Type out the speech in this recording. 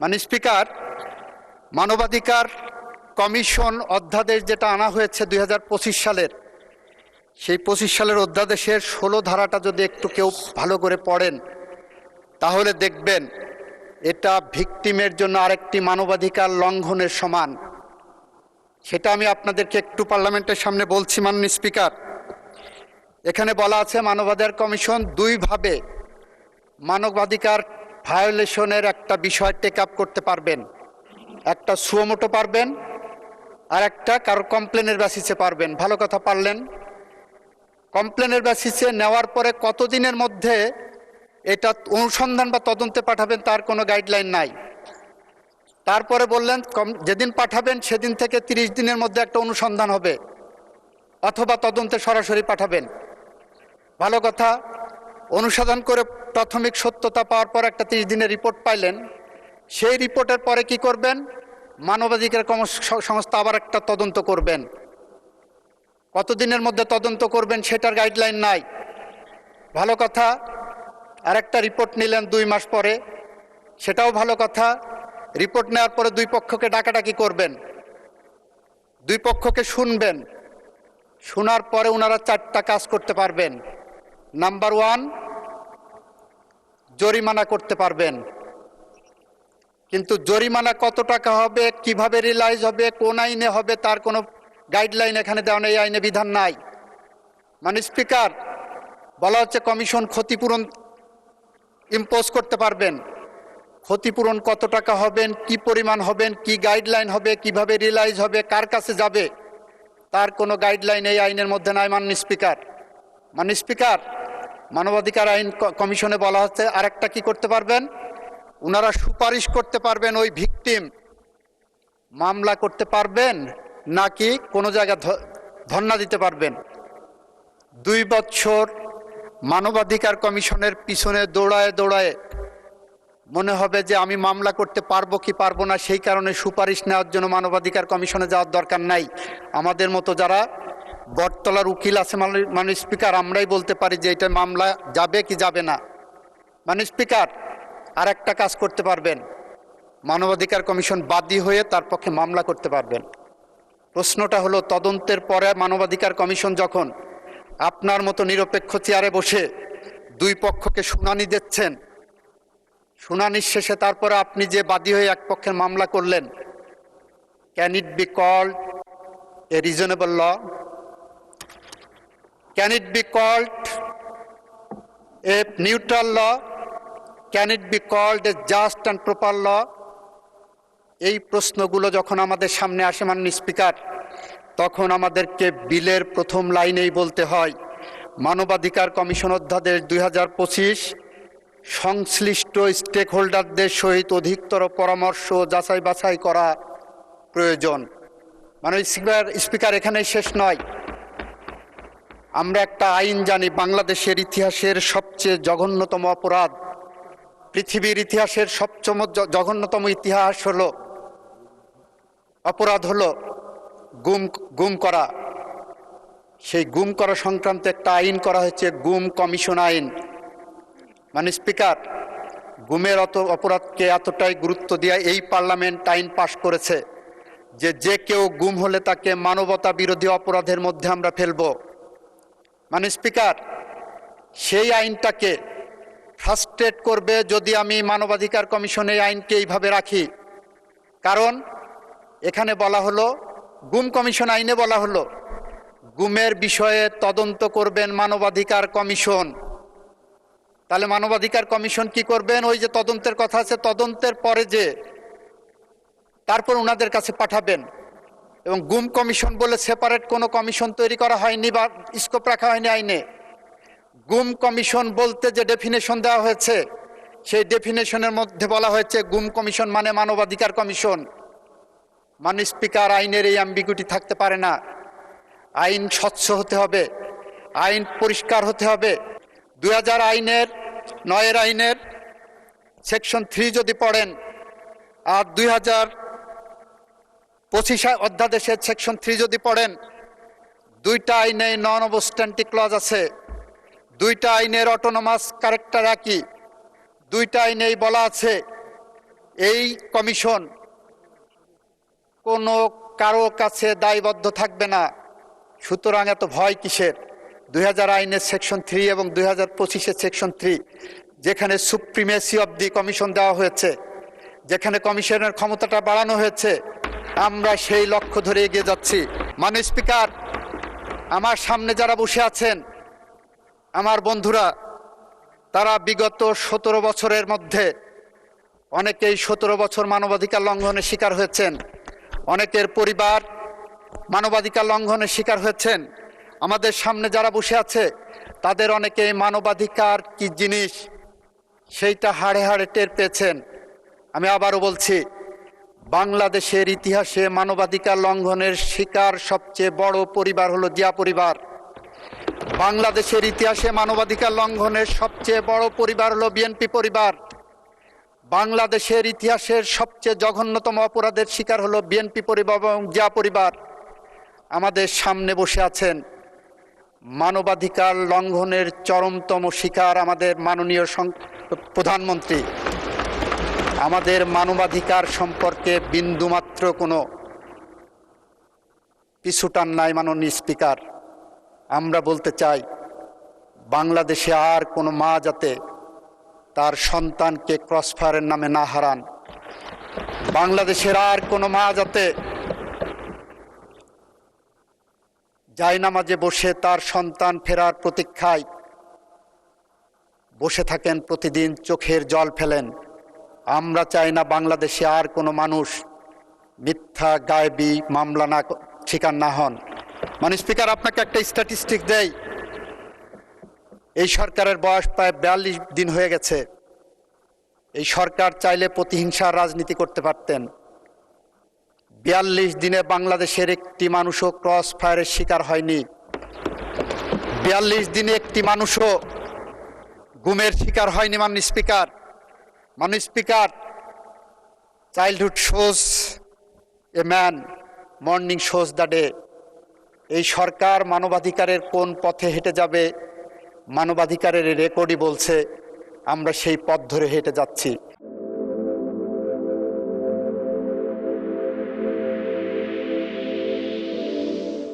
Speaker, মানবাধিকার commission অধ্যাদেশ যেটা আনা হয়েছে 2025 সালের, সেই 25 সালের অধ্যাদেশের 16 ধারাটা যদি একটু কেউ ভালো করে পড়েন তাহলে দেখবেন এটা ভিকটিমের জন্য আরেকটি মানবাধিকার লঙ্ঘনের সমান। সেটা আমি আপনাদেরকে একটু পার্লামেন্টের সামনে বলছি। মাননীয় স্পিকার, এখানে বলা আছে মানবাধিকার কমিশন দুইভাবে মানবাধিকার ভায়োলেশনের একটা বিষয় টেক আপ করতে পারবেন। একটা সুমোটো পারবেন আর একটা কারো কমপ্লেনের বেসিসে পারবেন। ভালো কথা পারলেন। কমপ্লেনের বেসিসে নেওয়ার পরে কতদিনের মধ্যে এটা অনুসন্ধান বা তদন্তে পাঠাবেন তার কোনো গাইডলাইন নাই। তারপরে বললেন যেদিন পাঠাবেন সেদিন থেকে 30 দিনের মধ্যে একটা অনুসন্ধান হবে অথবা তদন্তে সরাসরি পাঠাবেন। ভালো কথা, অনুসন্ধান করে প্রাথমিক সত্যতা পাওয়ার পর একটা 30 দিনের রিপোর্ট পাইলেন। সেই রিপোর্টের পরে কি করবেন? মানবাধিকার সংস্থা আবার একটা তদন্ত করবেন। কতদিনের মধ্যে তদন্ত করবেন সেটার গাইডলাইন নাই। ভালো কথা, আর একটা রিপোর্ট নিলেন 2 মাস পরে, সেটাও ভালো কথা। রিপোর্ট নেওয়ার পরে দুই পক্ষকে ডাকাডাকি করবেন, দুই পক্ষকে শুনবেন। শোনার পরে ওনারা 4টা কাজ করতে পারবেন। নাম্বার 1, জরিমানা করতে পারবেন। কিন্তু জরিমানা কত টাকা হবে, কিভাবে রিলাইজ হবে, কোন আইনে হবে তার কোনো গাইডলাইন এখানে দেওয়া নেই, আইনে বিধান নাই। স্পিকার, বলা হচ্ছে কমিশন ক্ষতিপূরণ ইম্পোজ করতে পারবেন। ক্ষতিপূরণ কত টাকা হবেন, কি পরিমাণ হবেন, কি গাইডলাইন হবে, কিভাবে রিলাইজ হবে, কার কাছে যাবে তার কোনো গাইডলাইন এই আইনের মধ্যে নাই। মাননীয় স্পিকার, মানবাধিকার আইন কমিশনে বলা হচ্ছে আরেকটা কি করতে পারবেন, ওনারা সুপারিশ করতে পারবেন ওই ভিকটিম মামলা করতে পারবেন নাকি কোনো জায়গায় ধর্ণা দিতে পারবেন। 2 বছর মানবাধিকার কমিশনের পিছনে দৌড়ায় দৌড়ায় মনে হবে যে আমি মামলা করতে পারবো কি পারবো না, সেই কারণে সুপারিশ নেওয়ার জন্য মানবাধিকার কমিশনে যাওয়ার দরকার নাই। আমাদের মতো যারা বটতলার উকিল আছে মাননীয় স্পিকার, আমরাই বলতে পারি যে এটা মামলা যাবে কি যাবে না। মাননীয় স্পিকার, আর একটা কাজ করতে পারবেন, মানবাধিকার কমিশন বাদী হয়ে তার পক্ষে মামলা করতে পারবেন। প্রশ্নটা হলো, তদন্তের পরে মানবাধিকার কমিশন যখন আপনার মতো নিরপেক্ষ চেয়ারে বসে দুই পক্ষকে শুনানি দিচ্ছেন, শুনানির শেষে তারপরে আপনি যে বাদী হয়ে এক পক্ষের মামলা করলেন, can it be called a reasonable law? Can it be called a neutral law? Can it be called a just and proper law? এই প্রশ্নগুলো যখন আমাদের সামনে আসে মাননীয় স্পিকার, তখন আমাদেরকে বিলের প্রথম লাইনেই বলতে হয় মানবাধিকার কমিশন অধ্যাদেশ 2025 সংশ্লিষ্ট স্টেক হোল্ডারদের সহিত অধিকতর পরামর্শ যাচাই বাছাই করা প্রয়োজন। মাননীয় স্পিকার, এখানেই শেষ নয়। আমরা একটা আইন জানি, বাংলাদেশের ইতিহাসের সবচেয়ে জঘন্যতম অপরাধ, পৃথিবীর ইতিহাসের সবচেয়ে জঘন্যতম অপরাধ হলো গুম করা। সেই গুম করা সংক্রান্ত একটা আইন করা হয়েছে, গুম কমিশন আইন। স্পিকার, গুমের অপরাধকে এতটাই গুরুত্ব দিয়ে এই পার্লামেন্ট আইন পাশ করেছে যে কেউ গুম হলে তাকে মানবতা বিরোধী অপরাধের মধ্যে আমরা ফেলব। স্পিকার, সেই আইনটাকে ফ্রাস্ট্রেট করবে যদি আমি মানবাধিকার কমিশনে এই আইনকে এইভাবে রাখি। কারণ এখানে বলা হলো, গুম কমিশন আইনে বলা হলো গুমের বিষয়ে তদন্ত করবেন মানবাধিকার কমিশন। তাহলে মানবাধিকার কমিশন কি করবেন? ওই যে তদন্তের কথা আছে, তদন্তের পরে যে তারপর ওনাদের কাছে পাঠাবেন। এবং গুম কমিশন বলে সেপারেট কোনো কমিশন তৈরি করা হয়নি বা স্কোপ রাখা হয়নি আইনে। গুম কমিশন বলতে যে ডেফিনেশন দেওয়া হয়েছে, সেই ডেফিনেশনের মধ্যে বলা হয়েছে গুম কমিশন মানে মানবাধিকার কমিশন। মাননীয় স্পিকার, আইনের এই অ্যাম্বিগুইটি থাকতে পারে না। আইন স্বচ্ছ হতে হবে, আইন পরিষ্কার হতে হবে। 2000 আইনের 9 আইনের সেকশন 3 যদি পড়েন আর 2025 অধ্যাদেশের সেকশন 3 যদি পড়েন, 2টা আইনে নন অবস্ট্যান্টিক ক্লজ আছে, 2টা আইনের অটোনোমাস ক্যারেক্টার একই, 2টা আইনেই বলা আছে এই কমিশন কোনো কারো কাছে দায়বদ্ধ থাকবে না। সুতরাং এত ভয় কিসের? 2000 আইনের সেকশন 3 এবং 2025-এর সেকশন 3, যেখানে সুপ্রিমেসি অব দি কমিশন দেওয়া হয়েছে, যেখানে কমিশনের ক্ষমতাটা বাড়ানো হয়েছে, আমরা সেই লক্ষ্য ধরে এগিয়ে যাচ্ছি। মাননীয় স্পিকার, আমার সামনে যারা বসে আছেন আমার বন্ধুরা, তারা বিগত 17 বছরের মধ্যে অনেকেই 17 বছর মানবাধিকার লঙ্ঘনের শিকার হয়েছেন, অনেকের পরিবার মানবাধিকার লঙ্ঘনের শিকার হয়েছেন। আমাদের সামনে যারা বসে আছে তাদের অনেকেই মানবাধিকার কি জিনিস সেইটা হাড়ে হাড়ে টের পেয়েছেন। আমি আবারও বলছি, বাংলাদেশের ইতিহাসে মানবাধিকার লঙ্ঘনের শিকার সবচেয়ে বড় পরিবার হলো জিয়া পরিবার। বাংলাদেশের ইতিহাসে মানবাধিকার লঙ্ঘনের সবচেয়ে বড় পরিবার হলো বিএনপি পরিবার। বাংলাদেশের ইতিহাসের সবচেয়ে জঘন্যতম অপরাধের শিকার হলো বিএনপি পরিবার এবং জিয়া পরিবার। আমাদের সামনে বসে আছেন মানবাধিকার লঙ্ঘনের চরমতম শিকার আমাদের মাননীয় প্রধানমন্ত্রী। আমাদের মানবাধিকার সম্পর্কে বিন্দুমাত্র কোনো পিছুটান নাই। মাননীয় স্পিকার, আমরা বলতে চাই, বাংলাদেশে আর কোনো মা যাতে তার সন্তানকে ক্রসফায়ারের নামে না হারান, বাংলাদেশের আর কোনো মা যাতে জায়নামাজে বসে তার সন্তান ফেরার প্রতীক্ষায় বসে থাকেন, প্রতিদিন চোখের জল ফেলেন। আমরা চাই না বাংলাদেশে আর কোনো মানুষ মিথ্যা গায়েবী মামলা না শিকার না হন। মাননীয় স্পিকার, আপনাকে একটা স্ট্যাটিস্টিক দেই। এই সরকারের বয়স প্রায় 42 দিন হয়ে গেছে। এই সরকার চাইলে প্রতিহিংসার রাজনীতি করতে পারতেন। 42 দিনে বাংলাদেশের একটি মানুষও ক্রস ফায়ারের শিকার হয়নি। 42 দিনে একটি মানুষও গুমের শিকার হয়নি। মাননীয় স্পিকার, মাননীয় speaker, childhood shows a man, morning shows the day. এই সরকার মানবাধিকারের কোন পথে হেঁটে যাবে, মানবাধিকারের রেকর্ডই বলছে আমরা সেই পথ ধরে হেঁটে যাচ্ছি।